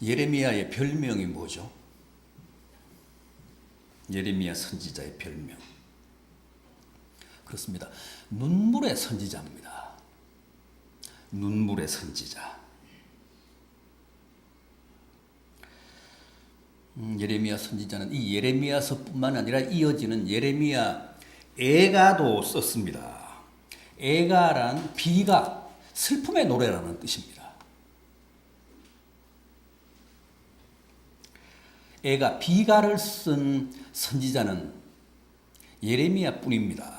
예레미야의 별명이 뭐죠? 예레미야 선지자의 별명. 그렇습니다. 눈물의 선지자입니다. 눈물의 선지자. 예레미야 선지자는 이 예레미야서뿐만 아니라 이어지는 예레미야 애가도 썼습니다. 애가란 비가, 슬픔의 노래라는 뜻입니다. 애가 비가를 쓴 선지자는 예레미야 뿐입니다.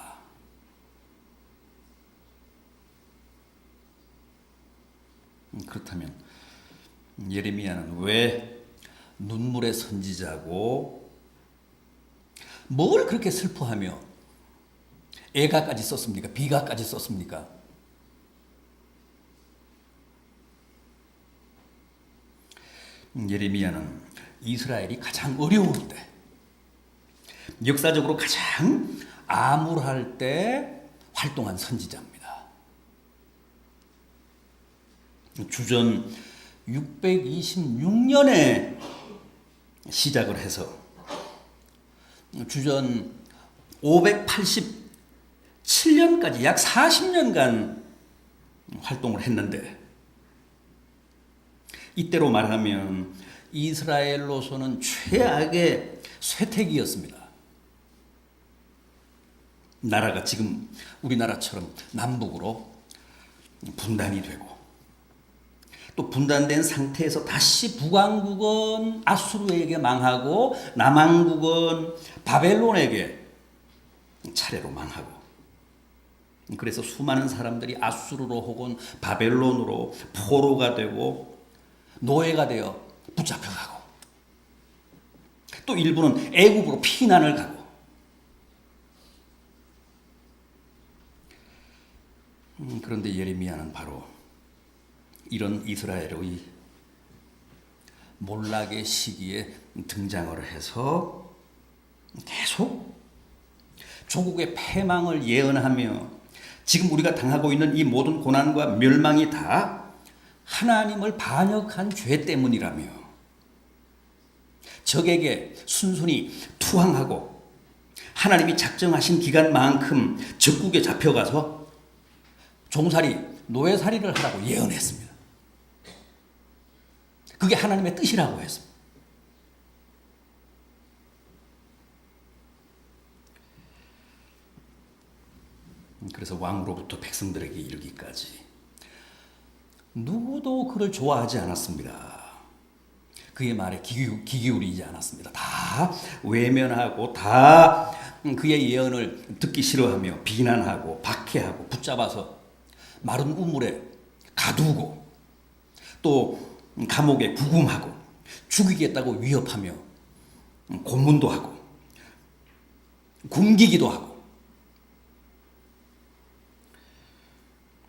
그렇다면 예레미야는 왜 눈물의 선지자고 뭘 그렇게 슬퍼하며 애가까지 썼습니까? 비가까지 썼습니까? 예레미야는 이스라엘이 가장 어려울 때, 역사적으로 가장 암울할 때 활동한 선지자입니다. 주전 626년에 시작을 해서 주전 587년까지 약 40년간 활동을 했는데, 이때로 말하면 이스라엘로서는 최악의 쇠퇴기였습니다. 나라가 지금 우리나라처럼 남북으로 분단이 되고, 또 분단된 상태에서 다시 북왕국은 아수르에게 망하고 남왕국은 바벨론에게 차례로 망하고, 그래서 수많은 사람들이 아수르로 혹은 바벨론으로 포로가 되고 노예가 되어 붙잡혀가고, 또 일부는 애굽으로 피난을 가고, 그런데 예레미야는 바로 이런 이스라엘의 몰락의 시기에 등장을 해서 계속 조국의 패망을 예언하며, 지금 우리가 당하고 있는 이 모든 고난과 멸망이 다 하나님을 반역한 죄 때문이라며, 적에게 순순히 투항하고 하나님이 작정하신 기간만큼 적국에 잡혀가서 종살이, 노예살이를 하라고 예언했습니다. 그게 하나님의 뜻이라고 했습니다. 그래서 왕으로부터 백성들에게 이르기까지 누구도 그를 좋아하지 않았습니다. 그의 말에 귀 기울이지 않았습니다. 다 외면하고 다 그의 예언을 듣기 싫어하며 비난하고 박해하고 붙잡아서 마른 우물에 가두고, 또 감옥에 구금하고 죽이겠다고 위협하며 고문도 하고 굶기기도 하고,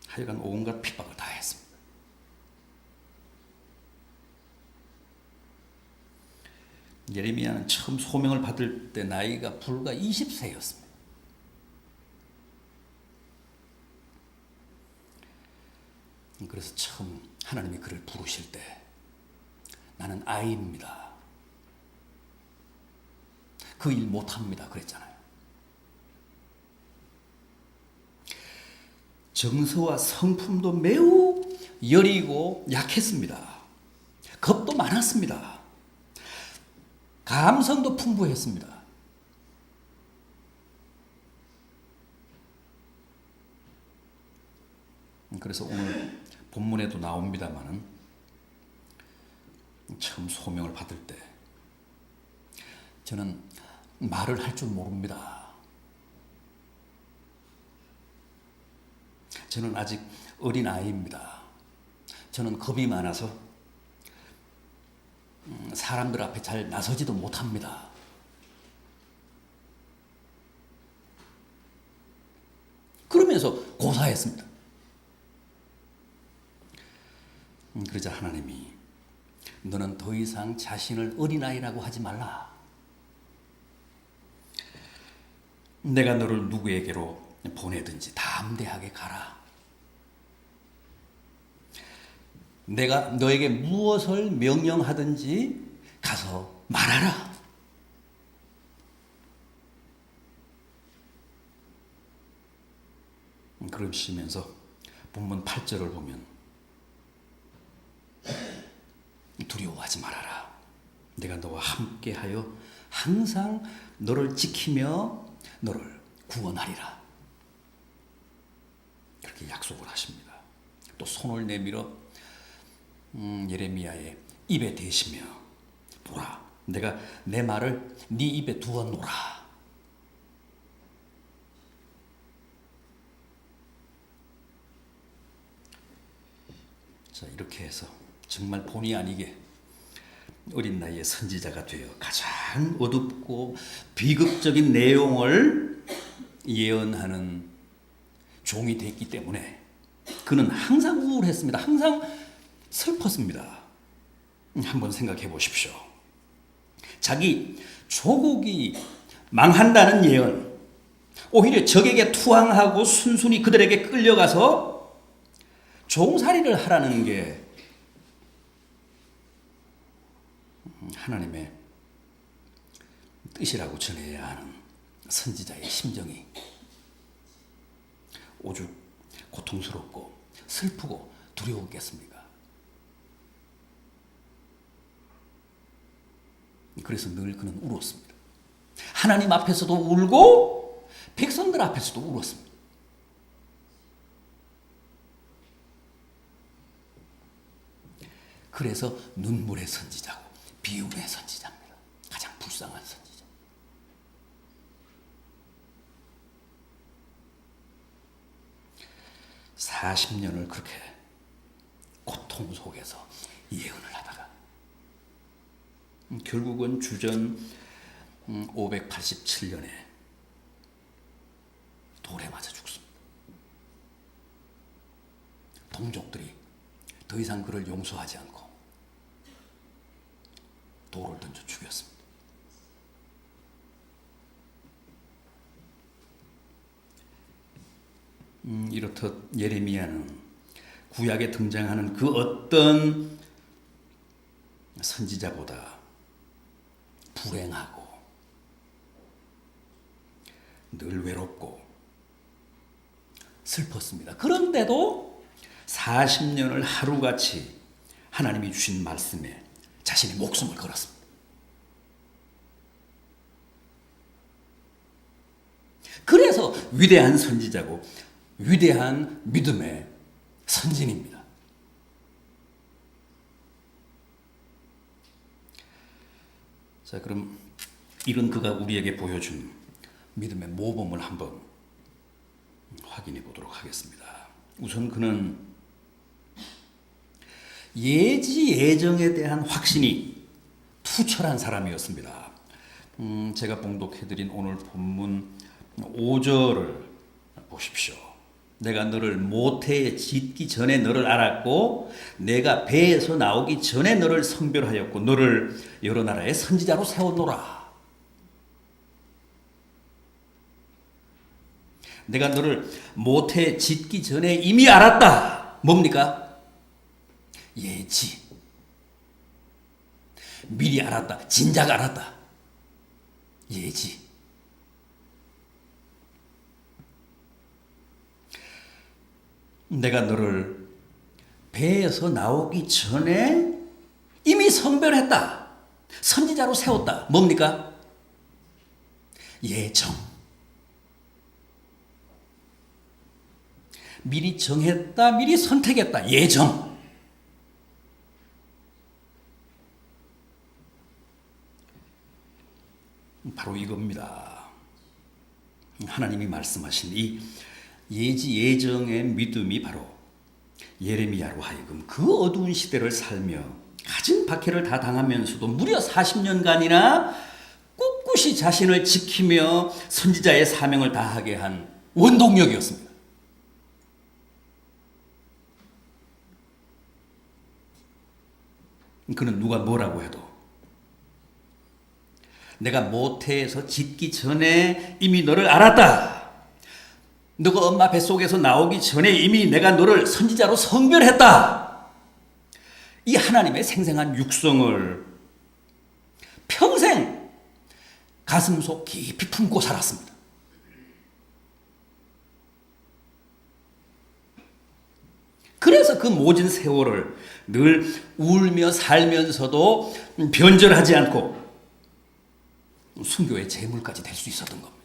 하여간 온갖 핍박을 다 했습니다. 예레미야는 처음 소명을 받을 때 나이가 불과 20세였습니다. 그래서 처음 하나님이 그를 부르실 때 나는 아이입니다, 그 일 못합니다 그랬잖아요. 정서와 성품도 매우 여리고 약했습니다. 겁도 많았습니다. 감성도 풍부했습니다. 그래서 오늘 본문에도 나옵니다마는 처음 소명을 받을 때 저는 말을 할 줄 모릅니다. 저는 아직 어린 아이입니다. 저는 겁이 많아서 사람들 앞에 잘 나서지도 못합니다. 그러면서 고사했습니다. 그러자 하나님이 너는 더 이상 자신을 어린아이라고 하지 말라. 내가 너를 누구에게로 보내든지 담대하게 가라. 내가 너에게 무엇을 명령하든지 가서 말하라. 그러시면서 본문 8절을 보면 두려워하지 말아라. 내가 너와 함께하여 항상 너를 지키며 너를 구원하리라. 그렇게 약속을 하십니다. 또 손을 내밀어 예레미야의 입에 대시며 보라, 내가 내 말을 네 입에 두었노라. 자, 이렇게 해서 정말 본의 아니게 어린 나이에 선지자가 되어 가장 어둡고 비극적인 내용을 예언하는 종이 됐기 때문에 그는 항상 우울했습니다. 항상 슬펐습니다. 한번 생각해 보십시오. 자기 조국이 망한다는 예언, 오히려 적에게 투항하고 순순히 그들에게 끌려가서 종살이를 하라는 게 하나님의 뜻이라고 전해야 하는 선지자의 심정이 오죽 고통스럽고 슬프고 두려웠겠습니까? 그래서 늘 그는 울었습니다. 하나님 앞에서도 울고 백성들 앞에서도 울었습니다. 그래서 눈물의 선지자고 비운의 선지자입니다. 가장 불쌍한 선지자. (40년을) 그렇게 고통 속에서 예언을 하다가 결국은 주전 587년에 돌에 맞아 죽습니다. 동족들이 더 이상 그를 용서하지 않고 돌을 던져 죽였습니다. 이렇듯 예레미야는 구약에 등장하는 그 어떤 선지자보다 불행하고 늘 외롭고 슬펐습니다. 그런데도 40년을 하루같이 하나님이 주신 말씀에 자신의 목숨을 걸었습니다. 그래서 위대한 선지자고 위대한 믿음의 선진입니다. 자, 그럼 이런 그가 우리에게 보여준 믿음의 모범을 한번 확인해 보도록 하겠습니다. 우선 그는 예지예정에 대한 확신이 투철한 사람이었습니다. 제가 봉독해드린 오늘 본문 5절을 보십시오. 내가 너를 모태에 짓기 전에 너를 알았고 내가 배에서 나오기 전에 너를 성별하였고 너를 여러 나라의 선지자로 세웠노라. 내가 너를 모태에 짓기 전에 이미 알았다. 뭡니까? 예지. 미리 알았다. 진작 알았다. 예지. 내가 너를 배에서 나오기 전에 이미 성별했다. 선지자로 세웠다. 뭡니까? 예정. 미리 정했다. 미리 선택했다. 예정. 바로 이겁니다. 하나님이 말씀하신 이 예지예정의 믿음이 바로 예레미야로 하여금 그 어두운 시대를 살며 가진 박해를 다 당하면서도 무려 40년간이나 꿋꿋이 자신을 지키며 선지자의 사명을 다하게 한 원동력이었습니다. 그는 누가 뭐라고 해도 내가 모태에서 짓기 전에 이미 너를 알았다. 너가 엄마 뱃속에서 나오기 전에 이미 내가 너를 선지자로 성별했다. 이 하나님의 생생한 육성을 평생 가슴속 깊이 품고 살았습니다. 그래서 그 모진 세월을 늘 울며 살면서도 변절하지 않고 순교의 제물까지 될 수 있었던 겁니다.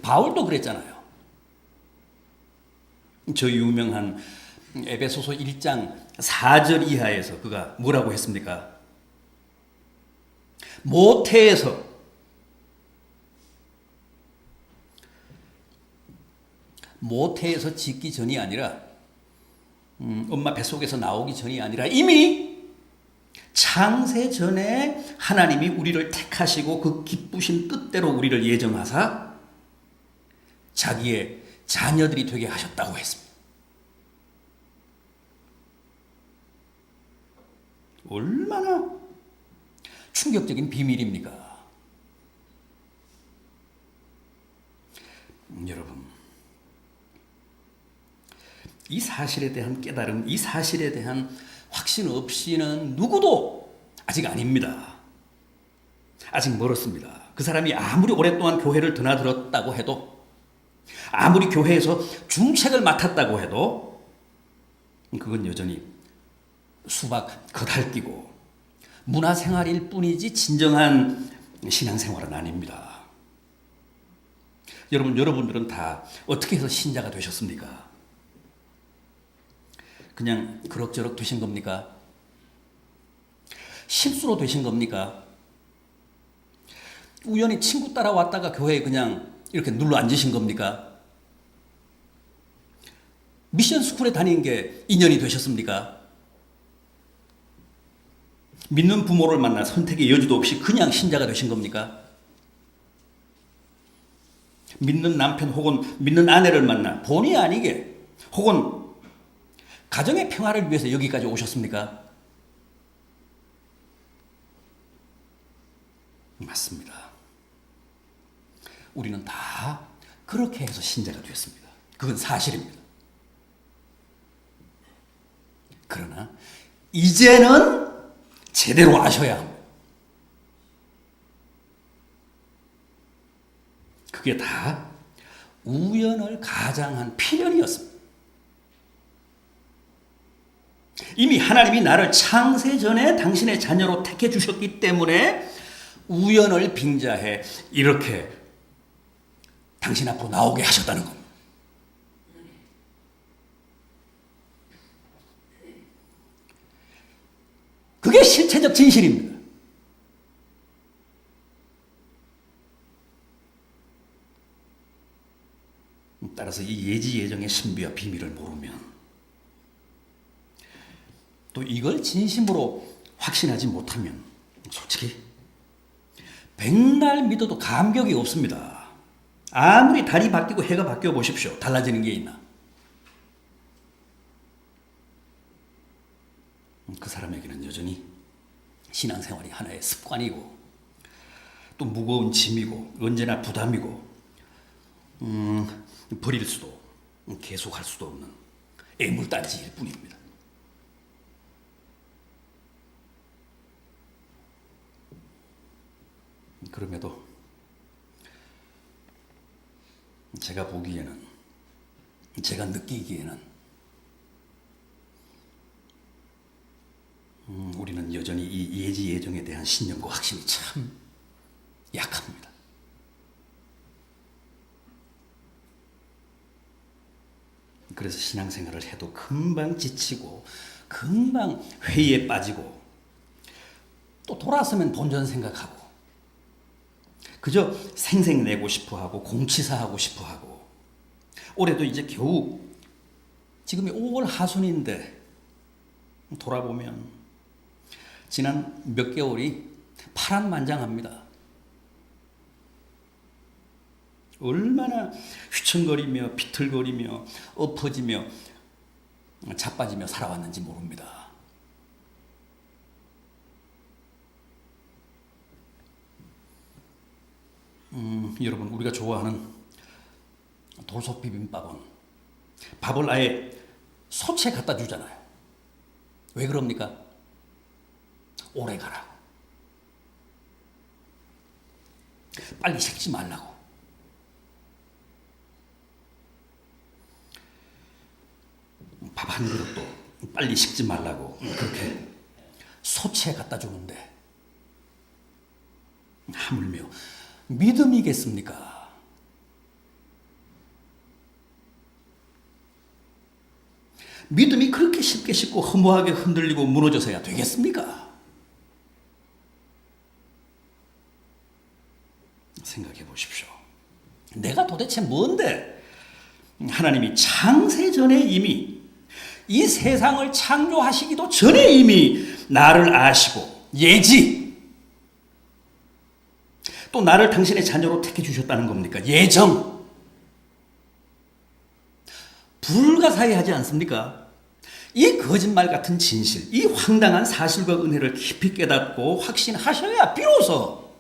바울도 그랬잖아요. 저 유명한 에베소서 1장 4절 이하에서 그가 뭐라고 했습니까? 모태에서 짓기 전이 아니라 엄마 뱃속에서 나오기 전이 아니라 이미 창세 전에 하나님이 우리를 택하시고 그 기쁘신 뜻대로 우리를 예정하사 자기의 자녀들이 되게 하셨다고 했습니다. 얼마나 충격적인 비밀입니까? 여러분, 이 사실에 대한 깨달음, 이 사실에 대한 확신 없이는 누구도 아직 아닙니다. 아직 멀었습니다. 그 사람이 아무리 오랫동안 교회를 드나들었다고 해도, 아무리 교회에서 중책을 맡았다고 해도 그건 여전히 수박 겉핥기고 문화생활일 뿐이지 진정한 신앙생활은 아닙니다. 여러분들은 다 어떻게 해서 신자가 되셨습니까? 그냥 그럭저럭 되신 겁니까? 실수로 되신 겁니까? 우연히 친구 따라왔다가 교회에 그냥 이렇게 눌러 앉으신 겁니까? 미션 스쿨에 다닌 게 인연이 되셨습니까? 믿는 부모를 만나 선택의 여지도 없이 그냥 신자가 되신 겁니까? 믿는 남편 혹은 믿는 아내를 만나 본의 아니게 혹은 가정의 평화를 위해서 여기까지 오셨습니까? 맞습니다. 우리는 다 그렇게 해서 신자가 되었습니다. 그건 사실입니다. 그러나 이제는 제대로 아셔야 합니다. 그게 다 우연을 가장한 필연이었습니다. 이미 하나님이 나를 창세 전에 당신의 자녀로 택해 주셨기 때문에 우연을 빙자해 이렇게 당신 앞으로 나오게 하셨다는 겁니다. 그게 실체적 진실입니다. 따라서 이 예지예정의 신비와 비밀을 모르면 또 이걸 진심으로 확신하지 못하면 솔직히 백날 믿어도 감격이 없습니다. 아무리 달이 바뀌고 해가 바뀌어 보십시오. 달라지는 게 있나? 그 사람에게는 여전히 신앙생활이 하나의 습관이고 또 무거운 짐이고 언제나 부담이고 버릴 수도 계속할 수도 없는 애물단지일 뿐입니다. 그럼에도 제가 보기에는, 제가 느끼기에는 우리는 여전히 이 예지예정에 대한 신념과 확신이 참 약합니다. 그래서 신앙생활을 해도 금방 지치고 금방 회의에 빠지고 또 돌아서면 본전 생각하고 그저 생색내고 싶어하고 공치사하고 싶어하고 올해도 이제 겨우 지금이 5월 하순인데 돌아보면 지난 몇 개월이 파란만장합니다. 얼마나 휘청거리며 비틀거리며 엎어지며 자빠지며 살아왔는지 모릅니다. 여러분, 우리가 좋아하는 돌솥 비빔밥은 밥을 아예 소채 갖다 주잖아요. 왜 그럽니까? 오래 가라고. 빨리 식지 말라고. 밥 한 그릇도 빨리 식지 말라고 그렇게 소채 갖다 주는데 하물며 믿음이겠습니까? 믿음이 그렇게 쉽게 쉽고 허무하게 흔들리고 무너져서야 되겠습니까? 생각해 보십시오. 내가 도대체 뭔데? 하나님이 창세전에 이미 이 세상을 창조하시기도 전에 이미 나를 아시고 또 나를 당신의 자녀로 택해 주셨다는 겁니까? 예정. 불가사의하지 않습니까? 이 거짓말 같은 진실, 이 황당한 사실과 은혜를 깊이 깨닫고 확신하셔야 비로소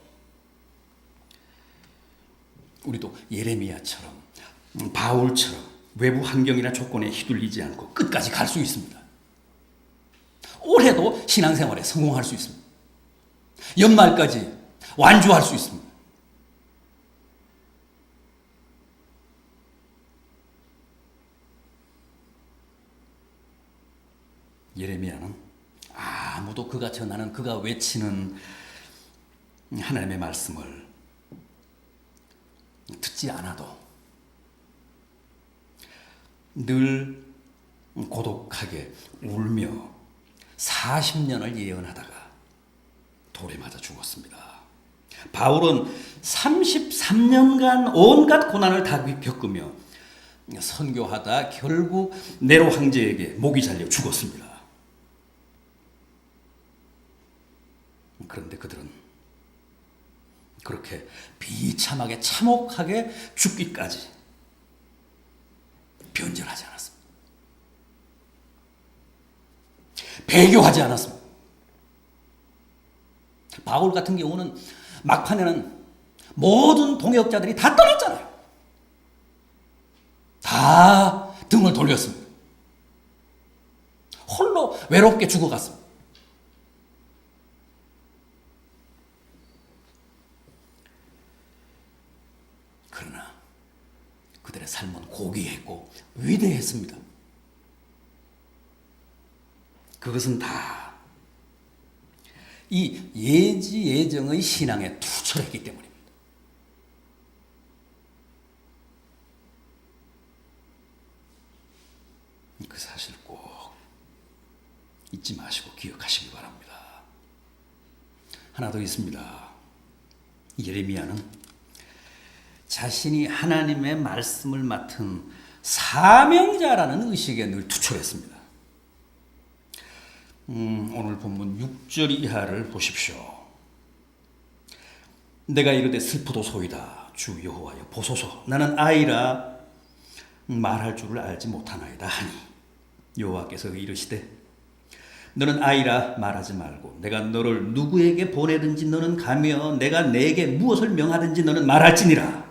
우리도 예레미야처럼 바울처럼 외부 환경이나 조건에 휘둘리지 않고 끝까지 갈 수 있습니다. 올해도 신앙생활에 성공할 수 있습니다. 연말까지 완주할 수 있습니다. 예레미야는 아무도 그가 전하는 그가 외치는 하나님의 말씀을 듣지 않아도 늘 고독하게 울며 40년을 예언하다가 돌에 맞아 죽었습니다. 바울은 33년간 온갖 고난을 다 겪으며 선교하다 결국 네로 황제에게 목이 잘려 죽었습니다. 그런데 그들은 그렇게 비참하게 참혹하게 죽기까지 변절하지 않았습니다. 배교하지 않았습니다. 바울 같은 경우는 막판에는 모든 동역자들이 다 떠났잖아요. 다 등을 돌렸습니다. 홀로 외롭게 죽어갔습니다. 그러나 그들의 삶은 고귀했고 위대했습니다. 그것은 다 이 예지예정의 신앙에 투철했기 때문입니다. 그 사실 꼭 잊지 마시고 기억하시기 바랍니다. 하나 더 있습니다. 예레미야는 자신이 하나님의 말씀을 맡은 사명자라는 의식에 늘 투철했습니다. 오늘 본문 6절 이하를 보십시오. 내가 이르되 슬프도소이다. 주 여호와여 보소서. 나는 아이라 말할 줄을 알지 못하나이다 하니 여호와께서 이르시되 너는 아이라 말하지 말고 내가 너를 누구에게 보내든지 너는 가며 내가 내게 무엇을 명하든지 너는 말할지니라.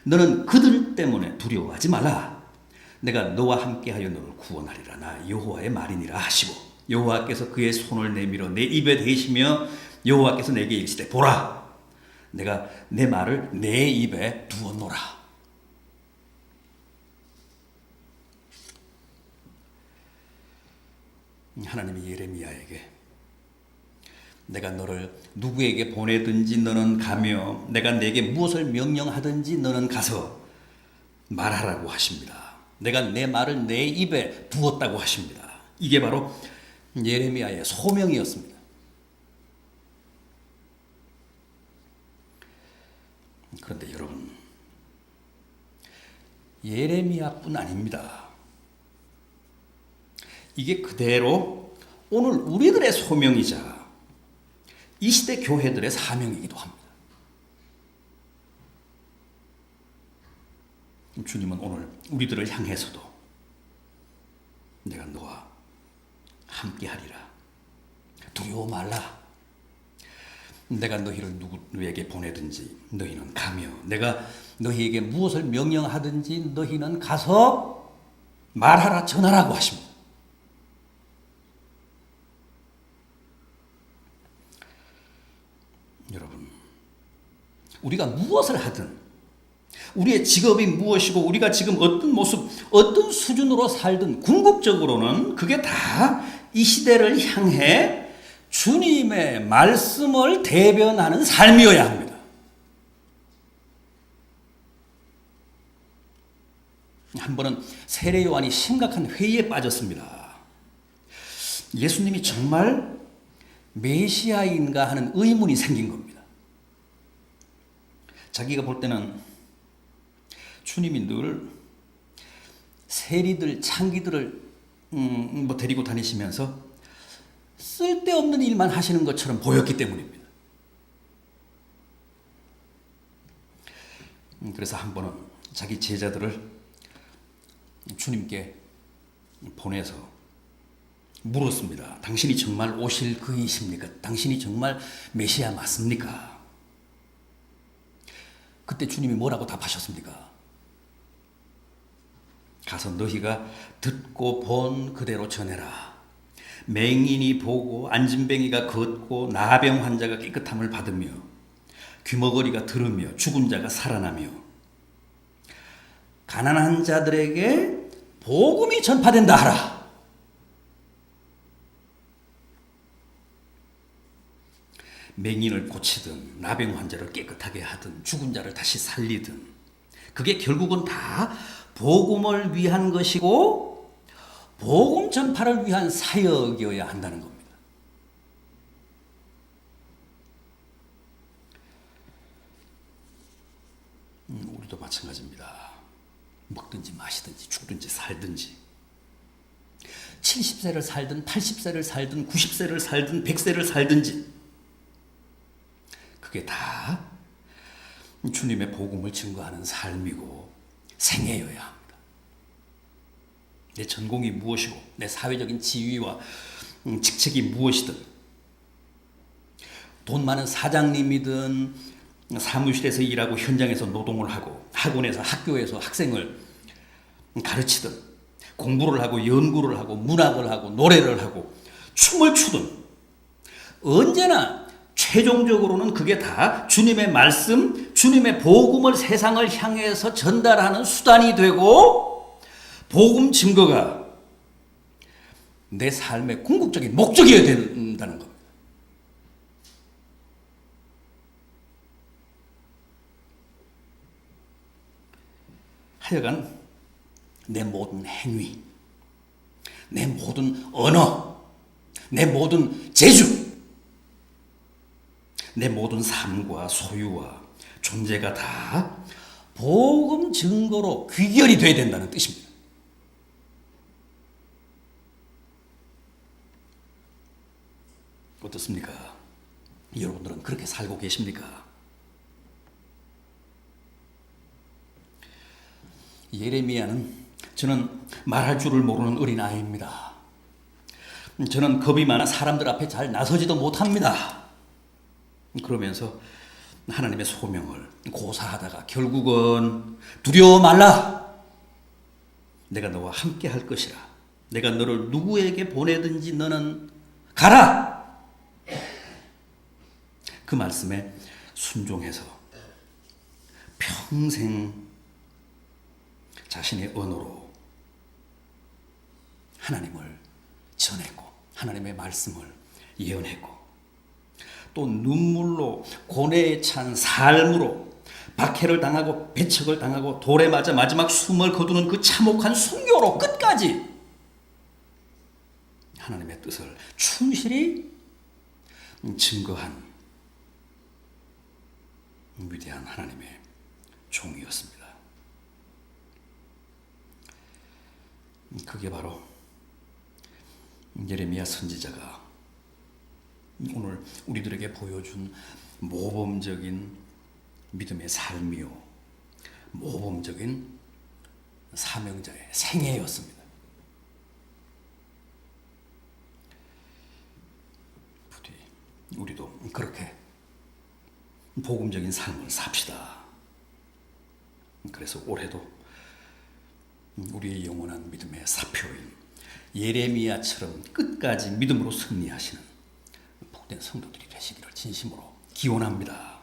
너는 그들 때문에 두려워하지 말라. 내가 너와 함께하여 너를 구원하리라. 나 여호와의 말이니라 하시고 여호와께서 그의 손을 내밀어 내 입에 대시며 여호와께서 내게 이르시되 보라 내가 내 말을 내 입에 두었노라. 하나님이 예레미야에게 내가 너를 누구에게 보내든지 너는 가며 내가 내게 무엇을 명령하든지 너는 가서 말하라고 하십니다. 내가 내 말을 내 입에 두었다고 하십니다. 이게 바로 예레미야의 소명이었습니다. 그런데 여러분, 예레미야뿐 아닙니다. 이게 그대로 오늘 우리들의 소명이자 이 시대 교회들의 사명이기도 합니다. 주님은 오늘 우리들을 향해서도 내가 너와 함께하리라. 두려워 말라. 내가 너희를 누구에게 보내든지 너희는 가며 내가 너희에게 무엇을 명령하든지 너희는 가서 말하라 전하라고 하십니다. 여러분, 우리가 무엇을 하든, 우리의 직업이 무엇이고 우리가 지금 어떤 모습, 어떤 수준으로 살든 궁극적으로는 그게 다 이 시대를 향해 주님의 말씀을 대변하는 삶이어야 합니다. 한 번은 세례 요한이 심각한 회의에 빠졌습니다. 예수님이 정말 메시아인가 하는 의문이 생긴 겁니다. 자기가 볼 때는 주님이 늘 세리들, 창기들을 데리고 다니시면서 쓸데없는 일만 하시는 것처럼 보였기 때문입니다. 그래서 한 번은 자기 제자들을 주님께 보내서 물었습니다. 당신이 정말 오실 그이십니까? 당신이 정말 메시아 맞습니까? 그때 주님이 뭐라고 답하셨습니까? 가서 너희가 듣고 본 그대로 전해라. 맹인이 보고 안진뱅이가 걷고 나병 환자가 깨끗함을 받으며 귀머거리가 들으며 죽은 자가 살아나며 가난한 자들에게 복음이 전파된다 하라. 맹인을 고치든 나병 환자를 깨끗하게 하든 죽은 자를 다시 살리든 그게 결국은 다 복음을 위한 것이고 복음 전파를 위한 사역이어야 한다는 겁니다. 우리도 마찬가지입니다. 먹든지 마시든지 죽든지 살든지 70세를 살든 80세를 살든 90세를 살든 100세를 살든지 그게 다 주님의 복음을 증거하는 삶이고 생애여야 합니다. 내 전공이 무엇이고 내 사회적인 지위와 직책이 무엇이든 돈 많은 사장님이든 사무실에서 일하고 현장에서 노동을 하고 학원에서 학교에서 학생을 가르치든 공부를 하고 연구를 하고 문학을 하고 노래를 하고 춤을 추든 언제나 최종적으로는 그게 다 주님의 말씀, 주님의 복음을 세상을 향해서 전달하는 수단이 되고 복음 증거가 내 삶의 궁극적인 목적이어야 된다는 겁니다. 하여간 내 모든 행위, 내 모든 언어, 내 모든 재주, 내 모든 삶과 소유와 존재가 다 복음 증거로 귀결이 되어야 된다는 뜻입니다. 어떻습니까? 여러분들은 그렇게 살고 계십니까? 예레미야는 저는 말할 줄을 모르는 어린아이입니다. 저는 겁이 많아 사람들 앞에 잘 나서지도 못합니다. 그러면서 하나님의 소명을 고사하다가 결국은 두려워 말라. 내가 너와 함께 할 것이라. 내가 너를 누구에게 보내든지 너는 가라. 그 말씀에 순종해서 평생 자신의 언어로 하나님을 전했고 하나님의 말씀을 예언했고 또 눈물로 고뇌에 찬 삶으로 박해를 당하고 배척을 당하고 돌에 맞아 마지막 숨을 거두는 그 참혹한 순교로 끝까지 하나님의 뜻을 충실히 증거한 위대한 하나님의 종이었습니다. 그게 바로 예레미야 선지자가 오늘 우리들에게 보여준 모범적인 믿음의 삶이요 모범적인 사명자의 생애였습니다. 부디 우리도 그렇게 복음적인 삶을 삽시다. 그래서 올해도 우리의 영원한 믿음의 사표인 예레미야처럼 끝까지 믿음으로 승리하시는 복된 성도들이 되시기를 진심으로 기원합니다.